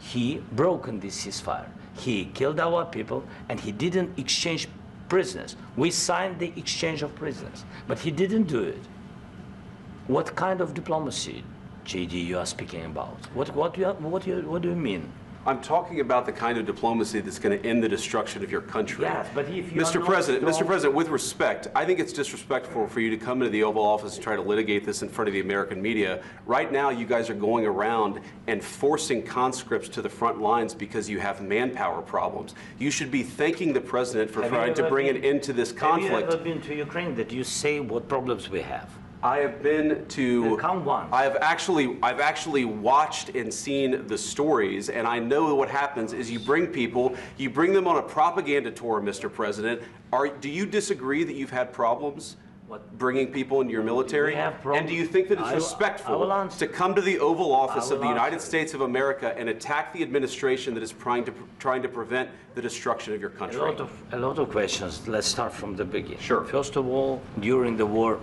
he broken this ceasefire. He killed our people, and he didn't exchange prisoners. We signed the exchange of prisoners, but he didn't do it. What kind of diplomacy, JD, you are speaking about? What do you mean? I'm talking about the kind of diplomacy that's going to end the destruction of your country. Yes, but if you Mr. President, with respect, I think it's disrespectful for you to come into the Oval Office and try to litigate this in front of the American media. Right now, you guys are going around and forcing conscripts to the front lines because you have manpower problems. You should be thanking the President for trying to bring an end to this conflict. Have you ever been to Ukraine that you say what problems we have? I have been to. Count once. I've actually watched and seen the stories, and I know what happens is you bring them on a propaganda tour, Mr. President. Do you disagree that you've had problems bringing people into your military? And do you think that it's respectful to come to the Oval Office of the United States of America and attack the administration that is trying to prevent the destruction of your country? A lot of questions. Let's start from the beginning. Sure. First of all, during the war,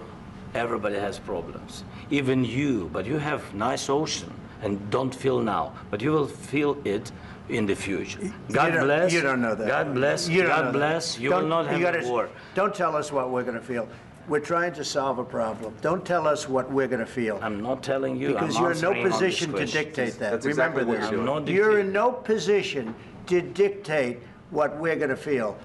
everybody has problems, even you, but you have nice ocean and don't feel now, but you will feel it in the future. God bless. You don't know that. God bless. God bless. You will not have a war. Don't tell us what we're going to feel. We're trying to solve a problem. Don't tell us what we're going to feel. I'm not telling you. Because you're in no position to dictate that. That's Remember exactly this. You're in no position to dictate what we're going to feel.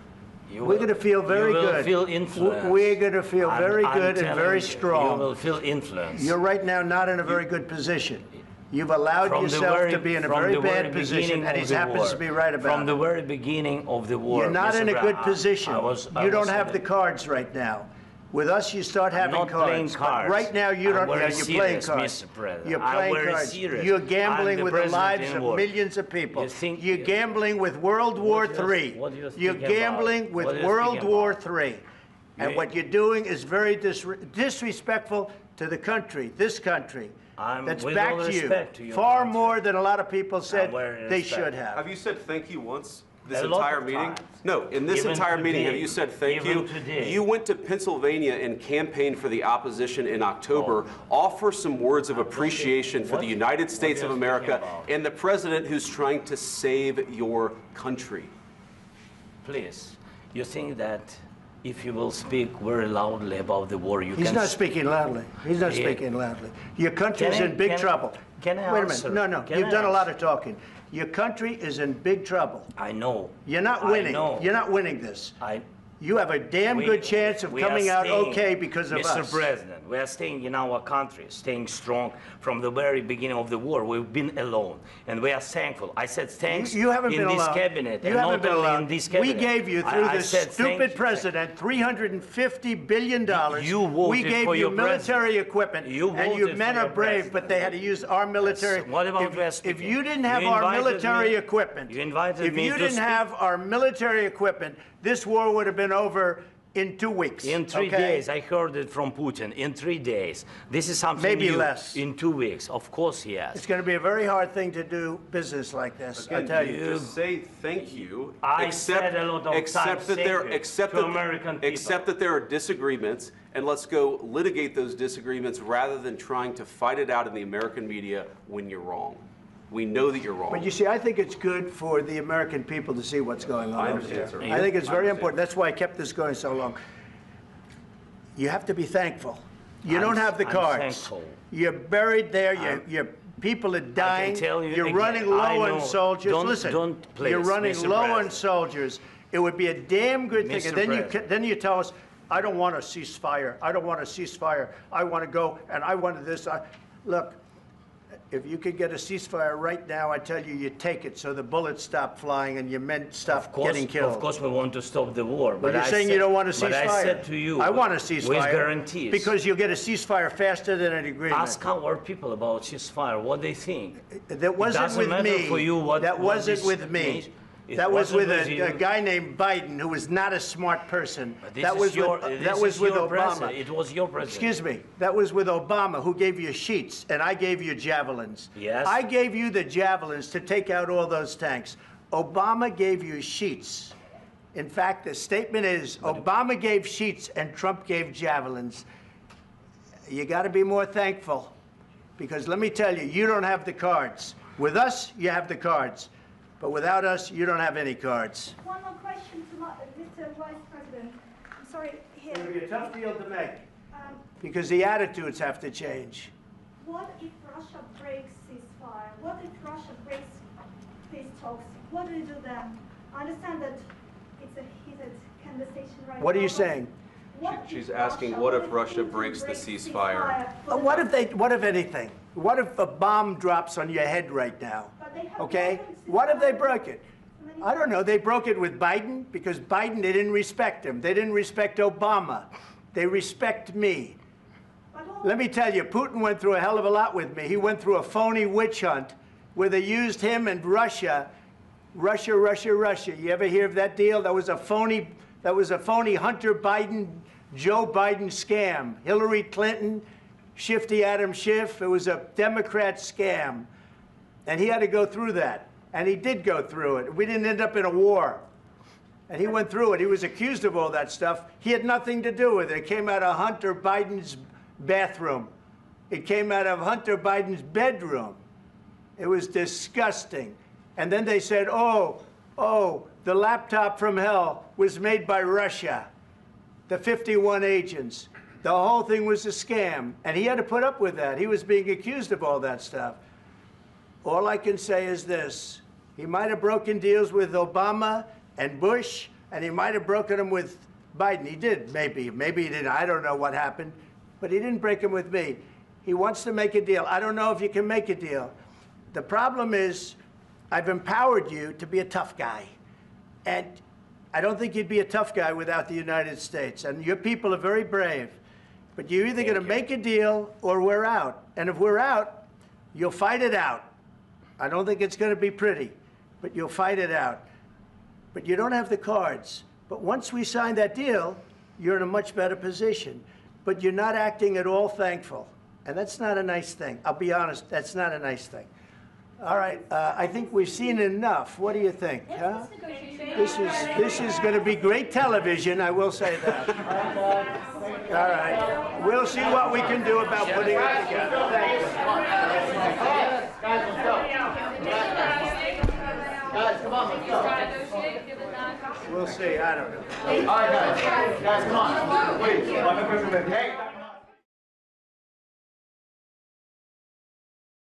We're going to feel very good. You will feel influence. We're going to feel very good and very strong. You will feel influence. You're right now not in a very good position. You've allowed yourself to be in a very bad position, and he happens to be right about it. From the very beginning of the war. You're not in a good position. You don't have the cards right now. With us, you start having cards. Playing cards. But right now, you don't. You're playing cards. Mr. President. You're playing cards. Serious. You're gambling with the lives of millions of people. You're gambling with World War III. You're gambling with World War III. And what you're doing is very disrespectful to the country, this country. That's back to you. Far more than a lot of people said they should have. Have you said thank you once? This entire meeting? No, in this entire meeting, have you said thank you? You went to Pennsylvania and campaigned for the opposition in October. Offer some words of appreciation for the United States of America and the president who's trying to save your country. Please, you think that if you will speak very loudly about the war, you can... He's not speaking loudly. He's not speaking loudly. Your country is in big trouble. Can I Wait a minute. No. You've done a lot of talking. Your country is in big trouble. I know. You're not winning. You're not winning this. You have a damn good chance of coming out okay because of us. Mr. President, we are staying in our country, staying strong from the very beginning of the war. We've been alone, and we are thankful. I said thanks you haven't been in this alone. cabinet. You haven't been alone. In this cabinet. We gave you, through this stupid president, $350 billion. We gave you military equipment, and your men are brave, but they had to use our military. Yes. What about if you didn't have our military equipment, if you didn't have our military equipment, this war would have been over in 2 weeks. In 3 days. I heard it from Putin. In 3 days. This is something maybe new. Less. In 2 weeks. Of course, yes. It's going to be a very hard thing to do business like this. Again, I tell you. Just say thank you. I said a lot of except that there are disagreements, and let's go litigate those disagreements rather than trying to fight it out in the American media when you're wrong. We know that you're wrong. But you see, I think it's good for the American people to see what's going on. I understand, sir. I think it's very important. That's why I kept this going so long. You have to be thankful. You don't have the cards. Thankful. You're buried there. Your people are dying. I can tell you you're again, running low on soldiers. Listen, you're running Mr. low President. on soldiers. It would be a damn good thing. Mr. And then you tell us, I don't want a ceasefire. I don't want a ceasefire. I want to go, and I want this. Look. If you could get a ceasefire right now, I tell you, you take it so the bullets stop flying and your men stop getting killed. Of course, we want to stop the war. But you're saying you don't want a ceasefire. But I said to you, I want a ceasefire. With guarantees. Because you'll get a ceasefire faster than an agreement. Ask our people about ceasefire, what they think. That wasn't with me. That wasn't with me. That was with a guy named Biden, who was not a smart person. That was with Obama. It was your president. Excuse me. That was with Obama, who gave you sheets, and I gave you javelins. Yes. I gave you the javelins to take out all those tanks. Obama gave you sheets. In fact, the statement is Obama gave sheets and Trump gave javelins. You got to be more thankful, because let me tell you, you don't have the cards. With us, you have the cards. But without us, you don't have any cards. One more question to Mr. Vice President. I'm sorry, here. It'll be a tough deal to make. Because the attitudes have to change. What if Russia breaks ceasefire? What if Russia breaks peace talks? What do you do then? I understand that it's a heated conversation right now. What are you saying? She's asking, what if Russia breaks the ceasefire? What if anything? What if a bomb drops on your head right now? Okay? What if they broke it? I don't know. They broke it with Biden because Biden, they didn't respect him. They didn't respect Obama. They respect me. Let me tell you, Putin went through a hell of a lot with me. He went through a phony witch hunt where they used him and Russia. Russia. You ever hear of that deal? That was a phony Hunter Biden, Joe Biden scam. Hillary Clinton, Shifty Adam Schiff. It was a Democrat scam. And he had to go through that. And he did go through it. We didn't end up in a war. And he went through it. He was accused of all that stuff. He had nothing to do with it. It came out of Hunter Biden's bathroom. It came out of Hunter Biden's bedroom. It was disgusting. And then they said, oh, the laptop from hell was made by Russia, the 51 agents. The whole thing was a scam. And he had to put up with that. He was being accused of all that stuff. All I can say is this. He might have broken deals with Obama and Bush, and he might have broken them with Biden. He did, maybe. Maybe he didn't. I don't know what happened. But he didn't break them with me. He wants to make a deal. I don't know if you can make a deal. The problem is I've empowered you to be a tough guy. And I don't think you'd be a tough guy without the United States. And your people are very brave. But you're either going to make a deal or we're out. And if we're out, you'll fight it out. I don't think it's going to be pretty, but you'll fight it out. But you don't have the cards. But once we sign that deal, you're in a much better position. But you're not acting at all thankful. And that's not a nice thing. I'll be honest, that's not a nice thing. All right, I think we've seen enough. What do you think? Huh? This is going to be great television, I will say that. All right. We'll see what we can do about putting it together. Thank you. Guys, let's go. Guys, come on, let's go. We'll see. I don't know. All right, guys. Guys, come on. Wait. Hey.